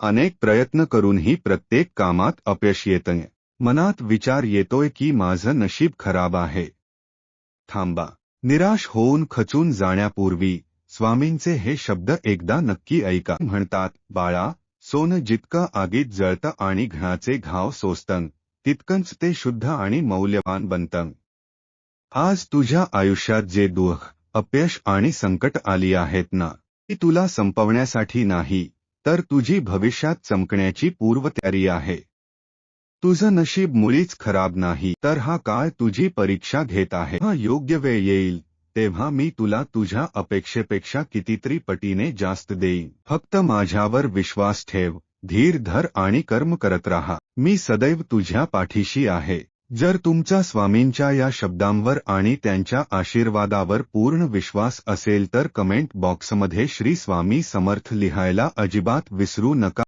अनेक प्रयत्न करूनही प्रत्येक कामात अपयश येतंय. मनात विचार येतोय की माझं नशीब खराब आहे. थांबा. निराश होऊन खचून जाण्यापूर्वी स्वामींचे हे शब्द एकदा नक्की ऐका. म्हणतात, बाळा, सोनं जितकं आगीत जळतं आणि घणाचे घाव सोसतं, तितकंच ते शुद्ध आणि मौल्यवान बनतं. आज तुझ्या आयुष्यात जे दुःख, अपयश आणि संकट आली आहेत ना, ती तुला संपवण्यासाठी नाही, तर तुझी भविष्यात चमकण्याची पूर्वतयारी आहे. तुझं नशीब मुळीच खराब नाही, तर हा काळ तुझी परीक्षा घेत आहे. हा योग्य वेळ येईल तेव्हा मी तुला तुझ्या अपेक्षेपेक्षा कितीतरी पटीने जास्त देईन. फक्त माझ्यावर विश्वास ठेव, धीर धर आणि कर्म करत राहा. मी सदैव तुझ्या पाठीशी आहे. जर तुमचा स्वामींच्या या शब्दांवर आणि त्यांच्या आशीर्वादावर पूर्ण विश्वास असेल तर कमेंट बॉक्समध्ये श्री स्वामी समर्थ लिहायला अजिबात विसरू नका.